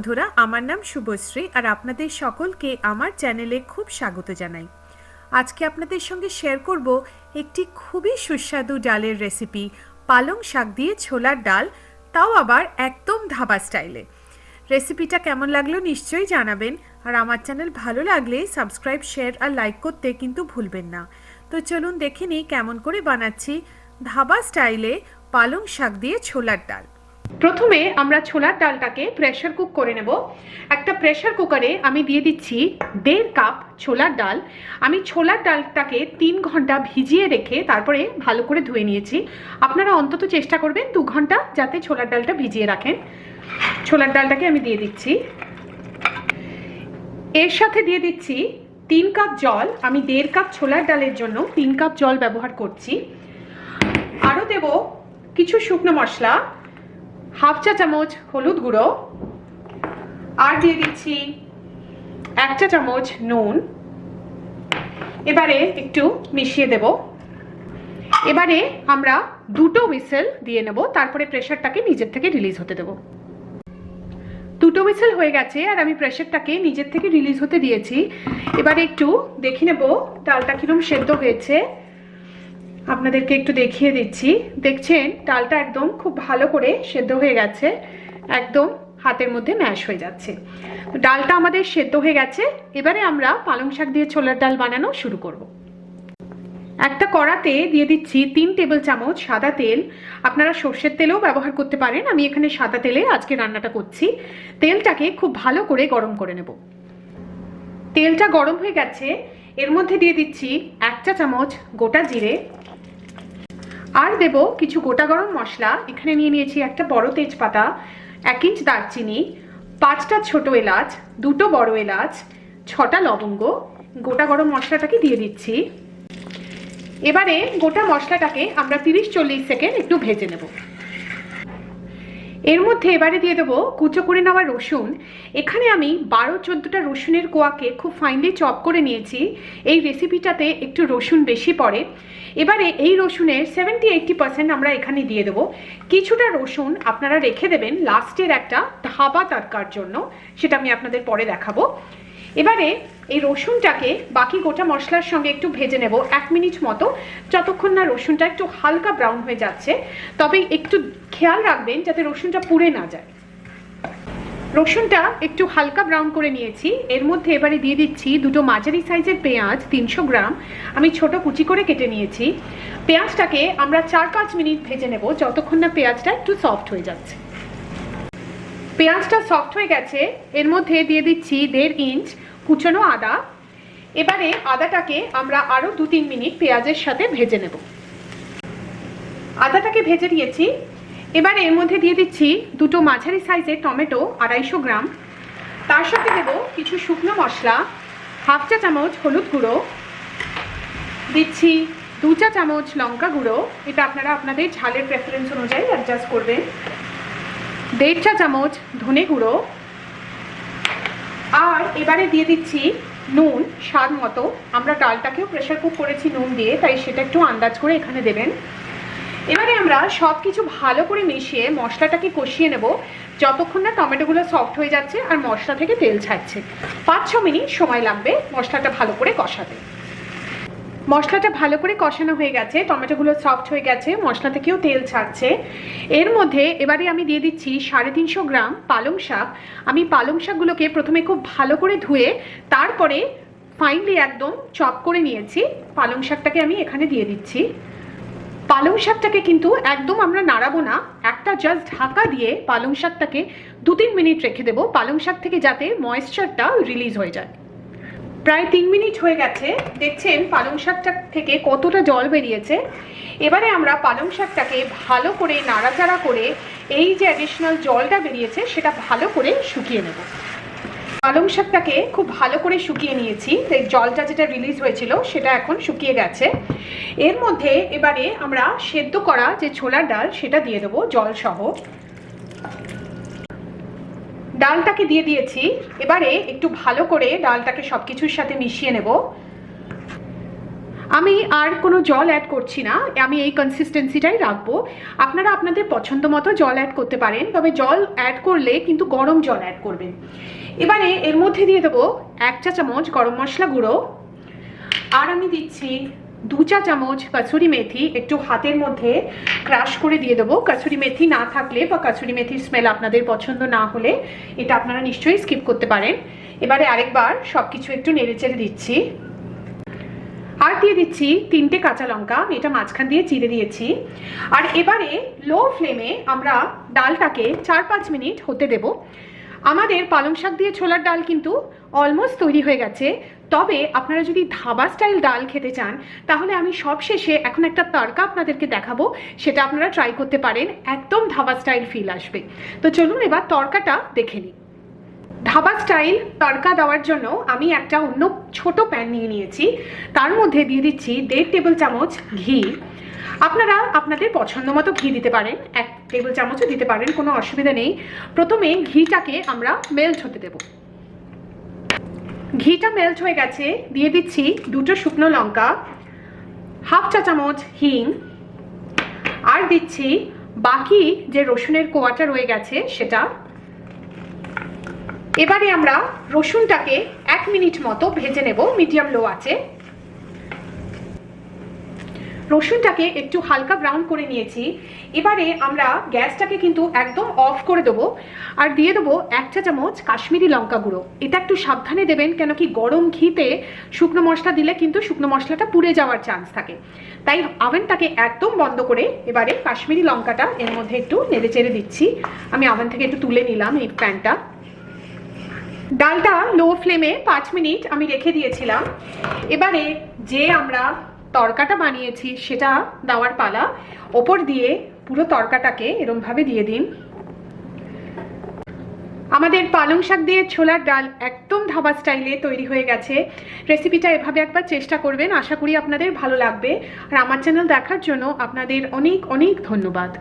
বন্ধুরা, আমার নাম শুভশ্রী আর আপনাদের সকলকে আমার চ্যানেলে খুব স্বাগত জানাই। আজকে আপনাদের সঙ্গে শেয়ার করব একটি খুবই সুস্বাদু ডালের রেসিপি, পালং শাক দিয়ে ছোলার ডাল, তাও আবার একদম ধাবা স্টাইলে। রেসিপিটা কেমন লাগলো নিশ্চয়ই জানাবেন, আর আমার চ্যানেল ভালো লাগলে সাবস্ক্রাইব, শেয়ার আর লাইক করতে কিন্তু ভুলবেন না। তো চলুন দেখে নিই কেমন করে বানাচ্ছি ধাবা স্টাইলে পালং শাক দিয়ে ছোলার ডাল। প্রথমে আমরা ছোলার ডালটাকে প্রেসার কুক করে নেব। একটা প্রেসার কুকারে আমি দিয়ে দিচ্ছি 1.5 কাপ ছোলার ডাল। আমি ছোলার ডালটাকে 3 ঘন্টা ভিজিয়ে রেখে তারপরে ভালো করে ধুয়ে নিয়েছি। আপনারা অন্তত চেষ্টা করবেন 2 ঘন্টা যাতে ছোলার ডালটা ভিজিয়ে রাখেন। ছোলার ডালটাকে আমি দিয়ে দিচ্ছি, এর সাথে দিয়ে দিচ্ছি 3 কাপ জল। আমি 1.5 কাপ ছোলার ডালের জন্য 3 কাপ জল ব্যবহার করছি। আরও দেব কিছু শুকনো মশলা, হাফ চা চামচ হলুদ গুঁড়ো, আর দিয়ে দিচ্ছি 1 চা চামচ নুন। এবারে একটু মিশিয়ে দেব। এবারে আমরা 2টো হুইসেল দিয়ে নেব, তারপরে প্রেসারটাকে নিজের থেকে রিলিজ হতে দেব। 2টো হুইসেল হয়ে গেছে আর আমি প্রেসারটাকে নিজের থেকে রিলিজ হতে দিয়েছি। এবারে একটু দেখে নেব ডালটা কিরকম সেদ্ধ হয়েছে। আপনাদেরকে একটু দেখিয়ে দিচ্ছি। দেখছেন ডালটা একদম খুব ভালো করে সেদ্ধ হয়ে গেছে, একদম হাতের মধ্যে ম্যাশ হয়ে যাচ্ছে। ডালটা আমাদের সেদ্ধ হয়ে গেছে। এবারে আমরা পালং শাক দিয়ে ছোলার ডাল বানানো শুরু করব। একটা কড়াতে দিয়ে দিচ্ছি 3 টেবিল চামচ সাদা তেল। আপনারা সর্ষের তেলও ব্যবহার করতে পারেন, আমি এখানে সাদা তেলে আজকে রান্নাটা করছি। তেলটাকে খুব ভালো করে গরম করে নেব। তেলটা গরম হয়ে গেছে, এর মধ্যে দিয়ে দিচ্ছি 1 চা চামচ গোটা জিরে, আর দেব কিছু গোটা গরম মশলা। এখানে নিয়ে নিয়েছি একটা বড় তেজপাতা, 1 ইঞ্চ দারচিনি, 5টা ছোট এলাচ, 2টো বড় এলাচ, 6টা লবঙ্গ। গোটা গরম মশলাটাকে দিয়ে দিচ্ছি। এবারে গোটা মশলাটাকে আমরা 30-40 সেকেন্ড একটু ভেজে নেব। এর মধ্যে এবারে দিয়ে দেবো কুচো করে নেওয়া রসুন। এখানে আমি 12-14টা রসুনের কোয়াকে খুব ফাইনলি চপ করে নিয়েছি। এই রেসিপিটাতে একটু রসুন বেশি পড়ে। এবারে এই রসুনের 70-80% আমরা এখানে দিয়ে দেবো। কিছুটা রসুন আপনারা রেখে দেবেন লাস্টের একটা ধাবা তড়কার জন্য, সেটা আমি আপনাদের পরে দেখাবো। এবারে এই রসুনটাকে বাকি গোটা মশলার সঙ্গে একটু ভেজে নেব 1 মিনিট মতো, যতক্ষণ না রসুনটা একটু হালকা ব্রাউন হয়ে যাচ্ছে। তবে একটু খেয়াল রাখবেন যাতে রসুনটা পুড়ে না যায়। রসুনটা একটু হালকা ব্রাউন করে নিয়েছি। এর মধ্যে এবারে দিয়ে দিচ্ছি 2টো মাঝারি সাইজের পেঁয়াজ 300 গ্রাম, আমি ছোট কুচি করে কেটে নিয়েছি। পেঁয়াজটাকে আমরা 4-5 মিনিট ভেজে নেব, যতক্ষণ না পেঁয়াজটা একটু সফট হয়ে যাচ্ছে। পেঁয়াজটা সফট হয়ে গেছে, এর মধ্যে দিয়ে দিচ্ছি 1.5 ইঞ্চ কুচনো আদা। এবারে আদাটাকে আমরা আরও 2-3 মিনিট পেঁয়াজের সাথে ভেজে নেব। আদাটাকে ভেজে নিয়েছি। এবারে এর মধ্যে দিয়ে দিচ্ছি 2টো মাঝারি সাইজের টমেটো 250 গ্রাম। তার সাথে দেব কিছু শুকনো মশলা, হাফ চা চামচ হলুদ গুঁড়ো, দিচ্ছি 2 চা চামচ লঙ্কা গুঁড়ো, এটা আপনারা আপনাদের ঝালের প্রেফারেন্স অনুযায়ী অ্যাডজাস্ট করবেন, 1.5 চা চামচ ধনে গুঁড়ো, আর এবারে দিয়ে দিচ্ছি নুন স্বাদ মতো। আমরা ডালটাকেও প্রেসার কুক করেছি নুন দিয়ে, তাই সেটা একটু আন্দাজ করে এখানে দেবেন। এবারে আমরা সব কিছু ভালো করে মিশিয়ে মশলাটাকে কষিয়ে নেব, যতক্ষণ না টমেটোগুলো সফট হয়ে যাচ্ছে আর মশলা থেকে তেল ছাড়ছে। 5-6 মিনিট সময় লাগবে মশলাটা ভালো করে কষাতে। মশলাটা ভালো করে কষানো হয়ে গেছে, টমেটোগুলো সফট হয়ে গেছে, মশলা থেকেও তেল ছাড়ছে। এর মধ্যে এবারে আমি দিয়ে দিচ্ছি 350 গ্রাম পালং শাক। আমি পালং শাকগুলোকে প্রথমে খুব ভালো করে ধুয়ে তারপরে ফাইনলি একদম চপ করে নিয়েছি। পালং শাকটাকে আমি এখানে দিয়ে দিচ্ছি। পালং শাকটাকে কিন্তু একদম আমরা নাড়াবো না, একটা জাস্ট ঢাকা দিয়ে পালং শাকটাকে 2-3 মিনিট রেখে দেবো, পালং শাক থেকে যাতে ময়েশ্চারটা রিলিজ হয়ে যায়। প্রায় 3 মিনিট হয়ে গেছে, দেখছেন পালং শাকটা থেকে কতটা জল বেরিয়েছে। এবারে আমরা পালং শাকটাকে ভালো করে নাড়াচাড়া করে এই যে অ্যাডিশনাল জলটা বেরিয়েছে সেটা ভালো করে শুকিয়ে নেব। পালং শাকটাকে খুব ভালো করে শুকিয়ে নিয়েছি, এই জলটা যেটা রিলিজ হয়েছিল সেটা এখন শুকিয়ে গেছে। এর মধ্যে এবারে আমরা সেদ্ধ করা যে ছোলার ডাল সেটা দিয়ে দেবো জল সহ। ডালটাকে দিয়ে দিয়েছি। এবারে একটু ভালো করে ডালটাকে সব কিছুর সাথে মিশিয়ে নেব। আমি আর কোনো জল অ্যাড করছি না, আমি এই কনসিস্টেন্সিটাই রাখবো। আপনারা আপনাদের পছন্দ মতো জল অ্যাড করতে পারেন, তবে জল অ্যাড করলে কিন্তু গরম জল অ্যাড করবেন। এবারে এর মধ্যে দিয়ে দেবো 1 চা চামচ গরম মশলা গুঁড়ো, আর আমি দিচ্ছি 2 চা চামচ কসুরি মেথি, একটু হাতের মধ্যে ক্রাশ করে দিয়ে দেবো। কসুরি মেথি না থাকলে বা কসুরি মেথির স্মেল আপনাদের পছন্দ না হলে এটা আপনারা নিশ্চয়ই স্কিপ করতে পারেন। এবারে আরেকবার সব কিছু একটু নেড়েচেড়ে দিচ্ছি, আর দিয়ে দিচ্ছি 3টে কাঁচা লঙ্কা, এটা মাঝখান দিয়ে চিড়ে দিয়েছি। আর এবারে লো ফ্লেমে আমরা ডালটাকে 4-5 মিনিট হতে দেব। আমাদের পালং শাক দিয়ে ছোলার ডাল কিন্তু অলমোস্ট তৈরি হয়ে গেছে। তবে আপনারা যদি ধাবা স্টাইল ডাল খেতে চান তাহলে আমি সব শেষে এখন একটা তড়কা আপনাদেরকে দেখাবো, সেটা আপনারা ট্রাই করতে পারেন, একদম ধাবা স্টাইল ফিল আসবে। তো চলুন এবার তড়কাটা দেখে নিই। ধাবা স্টাইল তড়কা দেওয়ার জন্য আমি একটা অন্য ছোট প্যান নিয়ে নিয়েছি, তার মধ্যে দিয়ে দিচ্ছি 1.5 টেবিল চামচ ঘি। আপনারা আপনাদের পছন্দ মতো ঘি দিতে পারেন, 1 টেবিল চামচও দিতে পারেন, কোনো অসুবিধা নেই। প্রথমে ঘিটাকে আমরা মেল্ট হতে দেব। ঘিটা মেল্ট হয়ে গেছে, দিয়ে দিচ্ছি 2টো শুকনো লঙ্কা, 1/2 চা চামচ হিং, আর দিচ্ছি বাকি যে রসুনের কোয়াটা রয়ে গেছে সেটা। এবারে আমরা রসুনটাকে 1 মিনিট মতো ভেজে নেব মিডিয়াম লো আঁচে। রসুনটাকে একটু হালকা ব্রাউন করে নিয়েছি। এবারে আমরা গ্যাসটাকে কিন্তু একদম অফ করে দেবো, আর দিয়ে দেবো 1 চা চামচ কাশ্মীরি লঙ্কা গুঁড়ো। এটা একটু সাবধানে দেবেন, কেন কি গরম ঘিতে শুকনো মশলা দিলে কিন্তু শুকনো মশলাটা পুড়ে যাওয়ার চান্স থাকে। তাই ওভেনটাকে একদম বন্ধ করে এবারে কাশ্মীরি লঙ্কাটা এর মধ্যে একটু নেড়ে চেড়ে দিচ্ছি। আমি ওভেন থেকে একটু তুলে নিলাম এই প্যানটা। ডালটা লো ফ্লেমে 5 মিনিট আমি রেখে দিয়েছিলাম। এবারে যে আমরা তড়কাটা বানিয়েছি সেটা দেওয়ার পালা। ওপর দিয়ে পুরো তড়কাটাকে এরমভাবে দিয়ে দিন। আমাদের পালং শাক দিয়ে ছোলার ডাল একদম ধাবা স্টাইলে তৈরি হয়ে গেছে। রেসিপিটা এভাবে একবার চেষ্টা করবেন, আশা করি আপনাদের ভালো লাগবে। আর আমার চ্যানেল দেখার জন্য আপনাদের অনেক অনেক ধন্যবাদ।